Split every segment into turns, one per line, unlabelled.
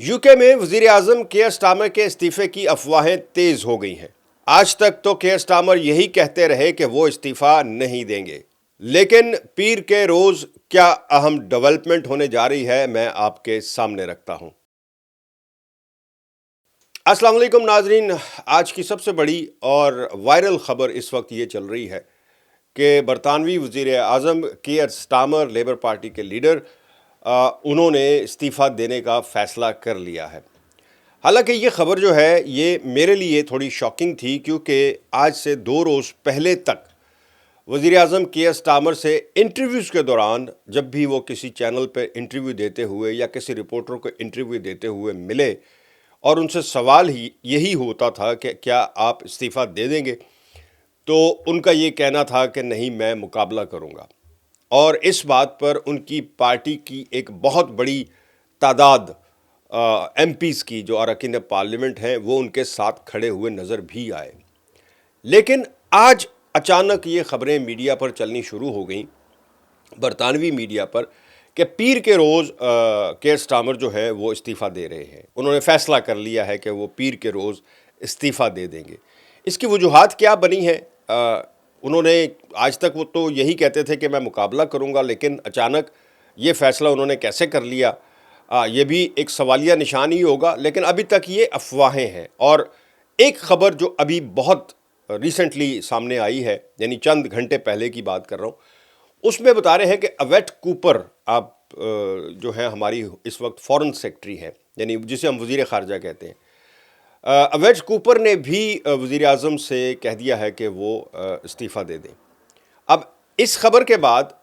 UK में वजीर आजम care Starmer के इस्तीफे की अफवाहें तेज हो गई हैं। आज तक तो केयर स्टामर यही कहते रहे कि वो इस्तीफा नहीं देंगे, लेकिन पीर के रोज क्या अहम डेवलपमेंट होने जा रही है, मैं आपके सामने रखता हूं। अस्सलाम वालेकुम नाजरीन, आज की सबसे बड़ी और वायरल खबर इस वक्त ये चल रही है कि बरतानवी वजीर आजम केयर स्टामर, लेबर पार्टी के लीडर, उन्होंने इस्तीफ़ा देने का फ़ैसला कर लिया है। हालांकि ये ख़बर जो है ये मेरे लिए थोड़ी शॉकिंग थी, क्योंकि आज से 2 रोज़ पहले तक वज़ीर आज़म केयर स्टामर से इंटरव्यूज़ के दौरान जब भी वो किसी चैनल पे इंटरव्यू देते हुए या किसी रिपोर्टर को इंटरव्यू देते हुए मिले और उनसे सवाल ही यही होता था कि क्या आप इस्तीफ़ा दे देंगे, तो उनका ये कहना था कि नहीं, मैं मुकाबला करूँगा। और इस बात पर उनकी पार्टी की एक बहुत बड़ी तादाद एमपीज़ की, जो अरकान पार्लियामेंट हैं, वो उनके साथ खड़े हुए नज़र भी आए। लेकिन आज अचानक ये ख़बरें मीडिया पर चलनी शुरू हो गई, बरतानवी मीडिया पर, कि पीर के रोज़ केयर स्टामर जो है वो इस्तीफ़ा दे रहे हैं। उन्होंने फ़ैसला कर लिया है कि वो पीर के रोज़ इस्तीफ़ा दे देंगे। इसकी वजूहात क्या बनी है? उन्होंने आज तक वो तो यही कहते थे कि मैं मुकाबला करूंगा, लेकिन अचानक ये फ़ैसला उन्होंने कैसे कर लिया, ये भी एक सवालिया निशान ही होगा। लेकिन अभी तक ये अफवाहें हैं। और एक ख़बर जो अभी बहुत रिसेंटली सामने आई है, यानी चंद घंटे पहले की बात कर रहा हूँ, उसमें बता रहे हैं कि अवेट कूपर, आप जो है हमारी इस वक्त फॉरेन सेक्रेटरी हैं, यानी जिसे हम वज़ीर ख़ारजा कहते हैं, अवेट कूपर ने भी वज़ीर आज़म से कह दिया है कि वो इस्तीफ़ा दे दें। अब इस खबर के बाद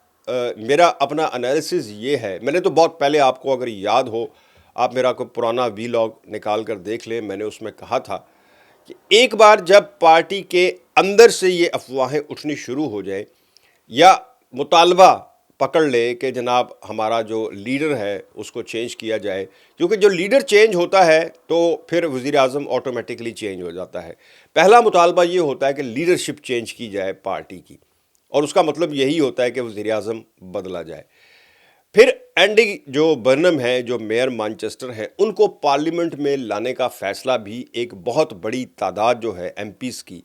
मेरा अपना एनालिसिस ये है, मैंने तो बहुत पहले, आपको अगर याद हो, आप मेरा कोई पुराना वीलॉग निकाल कर देख लें, मैंने उसमें कहा था कि एक बार जब पार्टी के अंदर से ये अफवाहें उठनी शुरू हो जाए या मुतालबा पकड़ ले कि जनाब हमारा जो लीडर है उसको चेंज किया जाए, क्योंकि जो लीडर चेंज होता है तो फिर वज़ीर आज़म ऑटोमेटिकली चेंज हो जाता है। पहला मुतालबा ये होता है कि लीडरशिप चेंज की जाए पार्टी की, और उसका मतलब यही होता है कि वज़ीर आज़म बदला जाए। फिर एंडी जो बर्नम है, जो मेयर मैनचेस्टर हैं, उनको पार्लियामेंट में लाने का फ़ैसला भी एक बहुत बड़ी तादाद जो है एमपीज़ की,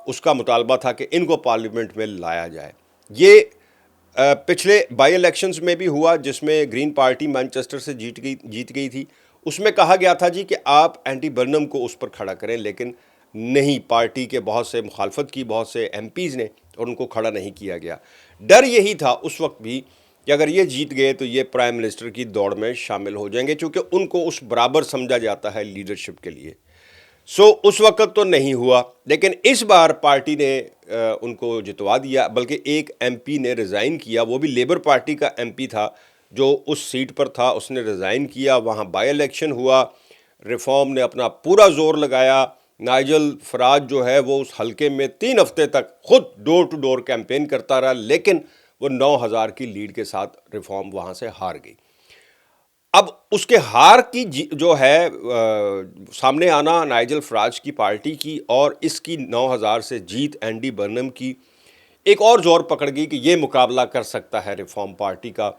उसका मुतालबा था कि इनको पार्लियामेंट में लाया जाए। ये पिछले बाई इलेक्शंस में भी हुआ, जिसमें ग्रीन पार्टी मैनचेस्टर से जीत गई थी। उसमें कहा गया था जी कि आप एंटी बर्नम को उस पर खड़ा करें, लेकिन नहीं, पार्टी के बहुत से मुखालफत की बहुत से एमपीज़ ने, और उनको खड़ा नहीं किया गया। डर यही था उस वक्त भी कि अगर ये जीत गए तो ये प्राइम मिनिस्टर की दौड़ में शामिल हो जाएंगे, क्योंकि उनको उस बराबर समझा जाता है लीडरशिप के लिए। उस वक्त तो नहीं हुआ, लेकिन इस बार पार्टी ने उनको जितवा दिया। बल्कि एक एमपी ने रिज़ाइन किया, वो भी लेबर पार्टी का एमपी था जो उस सीट पर था, उसने रिज़ाइन किया। वहाँ बाई इलेक्शन हुआ, रिफॉर्म ने अपना पूरा जोर लगाया। नाइजल फराज जो है वो उस हलके में 3 हफ्ते तक खुद डोर टू डोर कैंपेन करता रहा, लेकिन वो 9,000 की लीड के साथ रिफॉर्म वहाँ से हार गई। अब उसके हार की जो है सामने आना नाइजल फराज की पार्टी की, और इसकी 9,000 से जीत एंडी बर्नम की, एक और जोर पकड़ गई कि ये मुकाबला कर सकता है रिफॉर्म पार्टी का,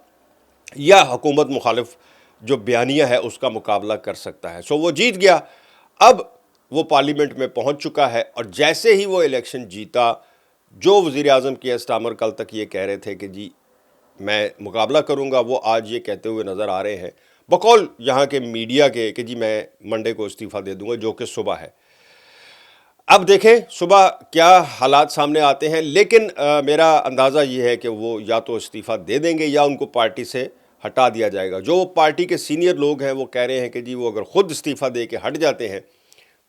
या हुकूमत मुखालिफ जो बयानिया है उसका मुकाबला कर सकता है। वो जीत गया। अब वो पार्लियामेंट में पहुंच चुका है, और जैसे ही वो इलेक्शन जीता, जो वज़ीर आज़म केयर स्टामर कल तक ये कह रहे थे कि जी मैं मुकाबला करूंगा, वो आज ये कहते हुए नज़र आ रहे हैं बकौल यहाँ के मीडिया के कि जी मैं मंडे को इस्तीफ़ा दे दूंगा, जो कि सुबह है। अब देखें सुबह क्या हालात सामने आते हैं, लेकिन मेरा अंदाज़ा ये है कि वो या तो इस्तीफ़ा दे देंगे या उनको पार्टी से हटा दिया जाएगा। जो पार्टी के सीनियर लोग हैं वो कह रहे हैं कि जी वो अगर ख़ुद इस्तीफ़ा दे के हट जाते हैं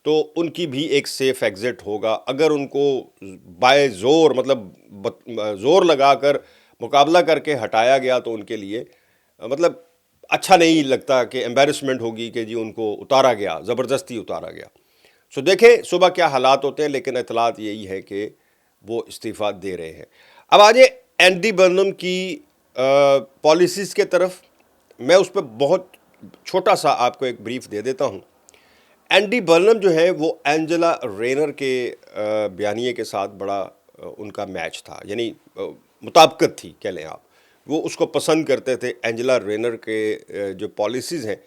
तो उनकी भी एक सेफ़ एग्ज़िट होगा। अगर उनको बाय ज़ोर, मतलब ज़ोर लगा कर मुकाबला करके हटाया गया, तो उनके लिए मतलब अच्छा नहीं लगता, कि एम्बेरसमेंट होगी कि जी उनको उतारा गया, ज़बरदस्ती उतारा गया। देखें सुबह क्या हालात होते हैं, लेकिन इतलात यही है कि वो इस्तीफ़ा दे रहे हैं। अब आ जाए एंडी बर्नम की पॉलिसीज़ के तरफ। मैं उस पर बहुत छोटा सा आपको एक ब्रीफ दे देता हूँ। एंडी बर्नम जो है वो एंजेला रेनर के बयानिए के साथ बड़ा उनका मैच था, यानी मुताबिकत थी कह लें आप। वो उसको पसंद करते थे। एंजेला रेनर के जो पॉलिसीज़ हैं,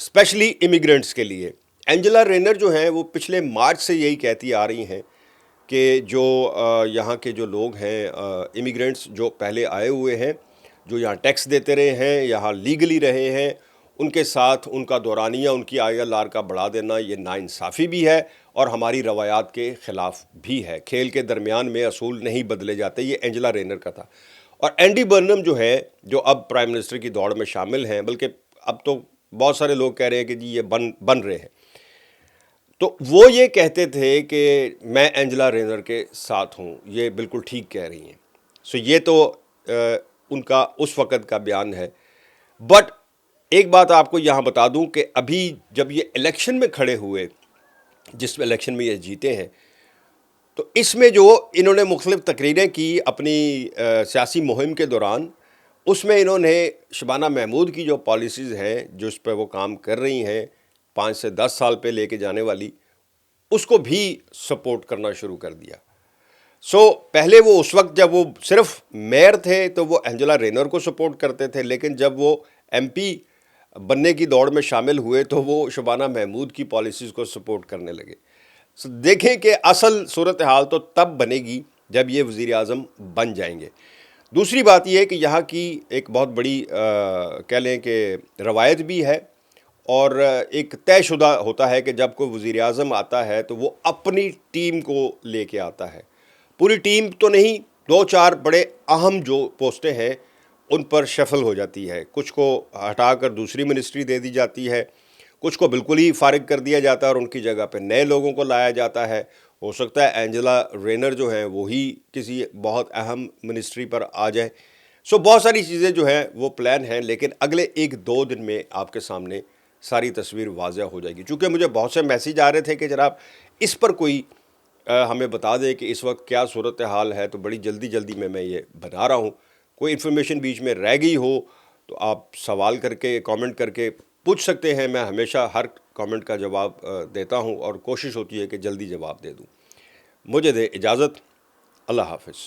اسپیشلی امیگرینٹس کے لیے. اینجلا رینر جو ہیں وہ پچھلے مارچ سے یہی کہتی آ رہی ہیں کہ جو یہاں کے جو لوگ ہیں امیگرینٹس جو پہلے آئے ہوئے ہیں، جو یہاں ٹیکس دیتے رہے ہیں، یہاں لیگلی رہے ہیں، ان کے ساتھ ان کا دورانیہ، ان کی ILR کا بڑھا دینا یہ ناانصافی بھی ہے اور ہماری روایات کے خلاف بھی ہے. کھیل کے درمیان میں اصول نہیں بدلے جاتے. یہ اینجلا رینر کا تھا. اور اینڈی برنم جو ہے، جو اب پرائم منسٹر کی دوڑ میں شامل ہیں، بلکہ اب تو بہت سارے لوگ کہہ رہے ہیں کہ جی یہ بن رہے ہیں، تو وہ یہ کہتے تھے کہ میں اینجلا رینر کے ساتھ ہوں، یہ بالکل ٹھیک کہہ رہی ہیں. سو یہ تو ان کا اس وقت کا بیان ہے. بٹ ایک بات آپ کو یہاں بتا دوں کہ ابھی جب یہ الیکشن میں کھڑے ہوئے، جس الیکشن میں یہ جیتے ہیں، تو اس میں جو انہوں نے مختلف تقریریں کی اپنی سیاسی مہم کے دوران، اس میں انہوں نے شبانہ محمود کی جو پالیسیز ہیں، جو اس پہ وہ کام کر رہی ہیں 5 سے 10 سال پہ لے کے جانے والی، اس کو بھی سپورٹ کرنا شروع کر دیا. پہلے وہ اس وقت جب وہ صرف میئر تھے تو وہ اینجلا رینر کو سپورٹ کرتے تھے، لیکن جب وہ MP بننے کی دوڑ میں شامل ہوئے تو وہ شبانہ محمود کی پالیسیز کو سپورٹ کرنے لگے. دیکھیں کہ اصل صورتحال تو تب بنے گی جب یہ وزیر اعظم بن جائیں گے. دوسری بات یہ ہے کہ یہاں کی ایک بہت بڑی کہہ لیں کہ روایت بھی ہے، اور ایک طے شدہ ہوتا ہے کہ جب کوئی وزیر اعظم آتا ہے تو وہ اپنی ٹیم کو لے کے آتا ہے. پوری ٹیم تو نہیں، 2-4 بڑے اہم جو پوسٹیں ہیں ان پر شفل ہو جاتی ہے. کچھ کو ہٹا کر دوسری منسٹری دے دی جاتی ہے، کچھ کو بالکل ہی فارغ کر دیا جاتا ہے اور ان کی جگہ پہ نئے لوگوں کو لایا جاتا ہے. ہو سکتا ہے اینجلا رینر جو ہیں وہی کسی بہت اہم منسٹری پر آ جائیں. بہت ساری چیزیں جو ہیں وہ پلان ہیں، لیکن اگلے 1-2 دن میں آپ کے سامنے ساری تصویر واضح ہو جائے گی. چونکہ مجھے بہت سے میسیج آ رہے تھے کہ جناب اس پر کوئی ہمیں بتا دے کہ اس وقت کیا صورتحال ہے، تو بڑی جلدی میں یہ بنا رہا ہوں. کوئی انفارمیشن بیچ میں رہ گئی ہو تو آپ سوال کر کے، کامنٹ کر کے پوچھ سکتے ہیں. میں ہمیشہ ہر کامنٹ کا جواب دیتا ہوں اور کوشش ہوتی ہے کہ جلدی جواب دے دوں. مجھے دے اجازت. اللہ حافظ.